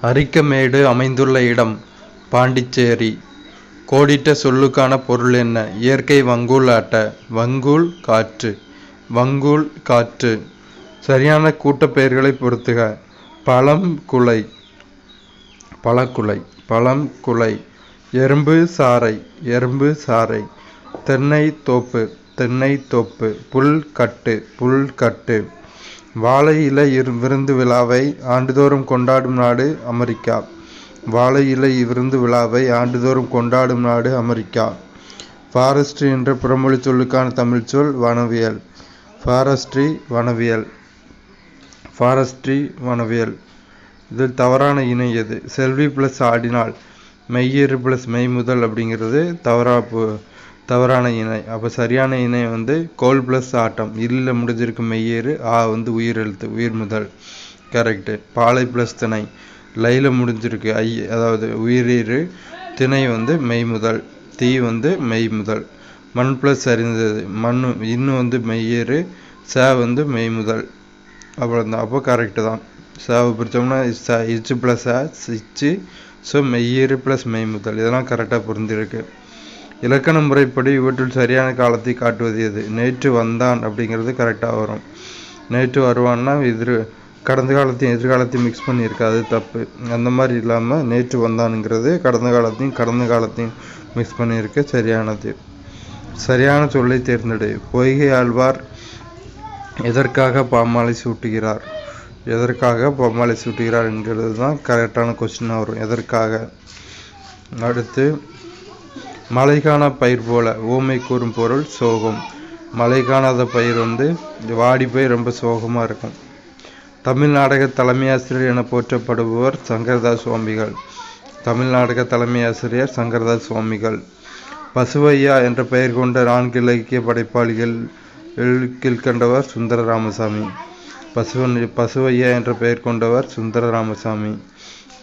அரிக்கமேடு அமைந்துள்ள இடம் பாண்டிச்சேரி. கோடிட்ட சொல்லுக்கான பொருள் என்ன? இயற்கை வங்கூல் ஆட்ட. வங்கூல் காற்று. வங்கூல் காற்று. சரியான கூட்டப்பெயர்களை பொறுத்துக. பழம் குலை. பழக்குலை. பழம் குலை. எறும்பு சாறை. எறும்பு சாறை. தென்னை தோப்பு. தென்னை தோப்பு. புல் கட்டு. புல் கட்டு. வாழை இலை விருந்து விழாவை ஆண்டுதோறும் கொண்டாடும் நாடு அமெரிக்கா. வாழை இலை விருந்து விழாவை ஆண்டுதோறும் கொண்டாடும் நாடு அமெரிக்கா. ஃபாரஸ்ட்ரி என்ற புறமொழி சொல்லுக்கான தமிழ் சொல் வனவியல். ஃபாரஸ்ட்ரி வனவியல். ஃபாரஸ்ட்ரி வனவியல். இதில் தவறான இணை எது? செல்வி ப்ளஸ் ஆடினால் மெய்யேறு ப்ளஸ் மெய் முதல் அப்படிங்கிறது தவறான இணை. அப்போ சரியான இணை கோல் ப்ளஸ் ஆட்டம். இல்ல முடிஞ்சிருக்கு மெய்யேறு. உயிர் எழுத்து உயிர் முதல். கரெக்டு. பாலை ப்ளஸ் திணை. லைல முடிஞ்சிருக்கு அதாவது உயிரீறு. திணை மெய் முதல். தீ மெய் முதல். மண் ப்ளஸ் அறிந்தது. மண் இன்னும் மெய்யேறு. ச மெய் முதல். அவ்வளோதான். அப்போ கரெக்டு தான். சேவை பிடிச்சோம்னா இச்சு ப்ளஸ் இச்சு. ஸோ மெய்யேறு ப்ளஸ் மெய் முதல். இதெல்லாம் கரெக்டாக புரிஞ்சிருக்கு. இலக்கண முறைப்படி இவற்றில் சரியான காலத்தை காட்டுவது எது? நேற்று வந்தான் அப்படிங்கிறது கரெக்டாக வரும். நேற்று வருவான்னா கடந்த காலத்தையும் எதிர்காலத்தையும் மிக்ஸ் பண்ணியிருக்கு, அது தப்பு. அந்த மாதிரி இல்லாமல் நேற்று வந்தானுங்கிறது கடந்த காலத்தையும் மிக்ஸ் பண்ணியிருக்கு, சரியானது. சரியான சொல்லை தேர்ந்தெடு. பொய்கை ஆழ்வார் எதற்காக பாமாலை சூட்டுகிறார்? எதற்காக பாமாலை சூட்டுகிறார் என்கிறது தான் கரெக்டான கொஸ்டினாக வரும். எதற்காக? அடுத்து மழை காணா பயிர் போல. ஊமை கூறும் பொருள் சோகம். மழை காணாத பயிர் வாடி போய் ரொம்ப சோகமாக இருக்கும். தமிழ் நாடக தலைமை ஆசிரியர் என போற்றப்படுபவர் சங்கரதாஸ் சுவாமிகள். தமிழ் நாடக தலைமை ஆசிரியர் சங்கரதாஸ் சுவாமிகள். பசுவையா என்ற பெயர் கொண்ட 4 இலக்கிய படைப்பாளிகள் கீழ்கண்டவர் சுந்தர ராமசாமி. பசுவையா என்ற பெயர் கொண்டவர் சுந்தர ராமசாமி.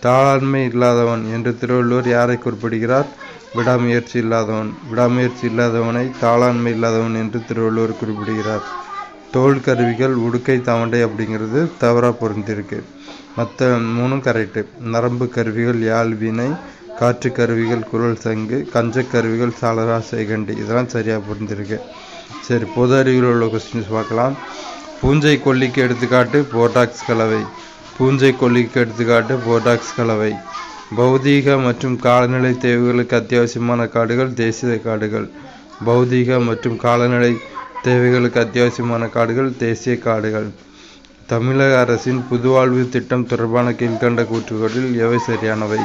தாளாண்மை இல்லாதவன் என்று திருவள்ளுவர் யாரை குறிப்பிடுகிறார்? விடாமுயற்சி இல்லாதவன். விடாமுயற்சி இல்லாதவனை தாளாண்மை இல்லாதவன் என்று திருவள்ளுவர் குறிப்பிடுகிறார். தோல் கருவிகள் உடுக்கை தவண்டை அப்படிங்கிறது தவறாக பொருந்திருக்கு. மற்ற 3 கரெக்டு. நரம்பு கருவிகள் யாழ் வீணை. காற்று கருவிகள் குரல் சங்கு. கஞ்ச கருவிகள் சாளரா சேகண்டி. இதெல்லாம் சரியாக பொருந்திருக்கு. சரி, பொது அறிவில் உள்ள கொஸ்டின்ஸ் பார்க்கலாம். பூஞ்சை கொல்லிக்கு எடுத்துக்காட்டு போர்டாக்ஸ் கலவை. பூஞ்சை கொல்லிக்கு எடுத்துக்காட்டு போர்டாக்ஸ் கலவை. பௌதீக மற்றும் காலநிலை தேவைகளுக்கு அத்தியாவசியமான காடுகள் தேசிய காடுகள். பௌதீக மற்றும் காலநிலை தேவைகளுக்கு அத்தியாவசியமான காடுகள் தேசிய காடுகள். தமிழக அரசின் புதுவாழ்வு திட்டம் தொடர்பான கீழ்கண்ட கூற்றுகளில் எவை சரியானவை?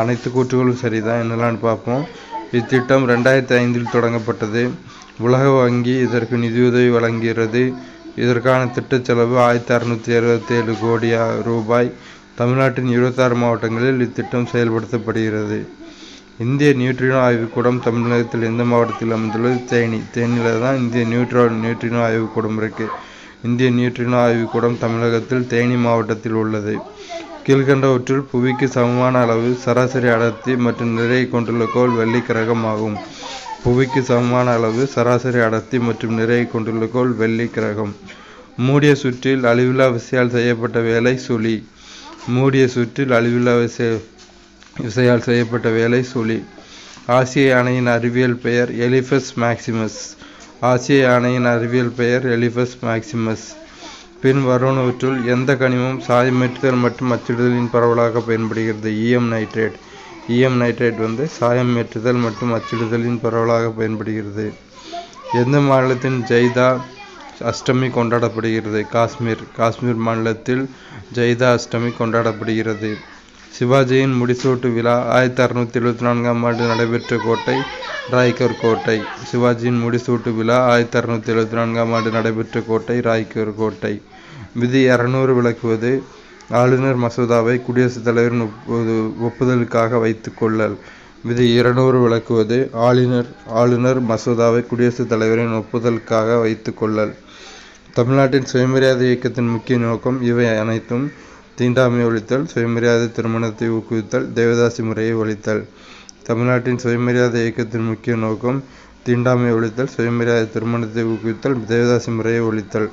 அனைத்து கூற்றுகளும் சரிதான். என்னெல்லாம்னு பார்ப்போம். இத்திட்டம் 2005 தொடங்கப்பட்டது. உலக வங்கி இதற்கு நிதியுதவி வழங்குகிறது. இதற்கான திட்ட செலவு 1667 கோடி ரூபாய். தமிழ்நாட்டின் 26 மாவட்டங்களில் இத்திட்டம் செயல்படுத்தப்படுகிறது. இந்திய நியூட்ரினோ ஆய்வுக்கூடம் தமிழகத்தில் எந்த மாவட்டத்தில் அமைந்துள்ளது? தேனி. தேனியில் தான் இந்திய நியூட்ரினோ ஆய்வுக்கூடம் இருக்குது. இந்திய நியூட்ரினோ ஆய்வுக்கூடம் தமிழகத்தில் தேனி மாவட்டத்தில் உள்ளது. கீழ்கண்டவற்றில் புவிக்கு சமமான அளவு சராசரி அடர்த்தி மற்றும் நிறையை கொண்டுள்ள கோள் வெள்ளி கிரகம் ஆகும். புவிக்கு சமமான அளவு சராசரி அடர்த்தி மற்றும் நிறையை கொண்டுள்ள கோள் வெள்ளி கிரகம். மூடிய சுற்றில் அழிவில்லா விசையால் செய்யப்பட்ட வேலை சுழி. மூடிய சுற்றில் அழிவில்லா விசையால் செய்யப்பட்ட வேலை சுழி. ஆசிய யானையின் அறிவியல் பெயர் எலிஃபஸ் மேக்சிமஸ். ஆசிய யானையின் அறிவியல் பெயர் எலிஃபஸ் மேக்சிமஸ். பின் வருவனவற்றுள் எந்த கனிமம் சாயமேற்றுதல் மற்றும் அச்சிடுதலின் பரவலாக பயன்படுகிறது? ஈயம் நைட்ரேட். ஈயம் நைட்ரேட் சாயம் ஏற்றுதல் மற்றும் அச்சிடுதலின் பரவலாக பயன்படுகிறது. எந்த மாநிலத்தின் ஜெய்தா அஷ்டமி கொண்டாடப்படுகிறது? காஷ்மீர். காஷ்மீர் மாநிலத்தில் ஜெய்தா அஷ்டமி கொண்டாடப்படுகிறது. சிவாஜியின் முடிசூட்டு விழா 1674ஆம் ஆண்டு நடைபெற்ற கோட்டை ராய்கர் கோட்டை. சிவாஜியின் முடிசூட்டு விழா 1674ஆம் ஆண்டு நடைபெற்ற கோட்டை ராய்கர் கோட்டை. விதி 200 விளக்குவது ஆளுநர் மசோதாவை குடியரசுத் தலைவரின் ஒப்புதலுக்காக வைத்துக் கொள்ளல். விதி 200 விளக்குவது ஆளுநர் மசோதாவை குடியரசுத் தலைவரின் ஒப்புதலுக்காக வைத்துக் கொள்ளல். தமிழ்நாட்டின் சுயமரியாதை இயக்கத்தின் முக்கிய நோக்கம் இவை அனைத்தும்: தீண்டாமை ஒழித்தல், சுயமரியாதை திருமணத்தை ஊக்குவித்தல், தேவதாசி முறையை ஒழித்தல். தமிழ்நாட்டின் சுயமரியாதை இயக்கத்தின் முக்கிய நோக்கம் தீண்டாமை ஒழித்தல், சுயமரியாதை திருமணத்தை ஊக்குவித்தல், தேவதாசி முறையை ஒழித்தல்.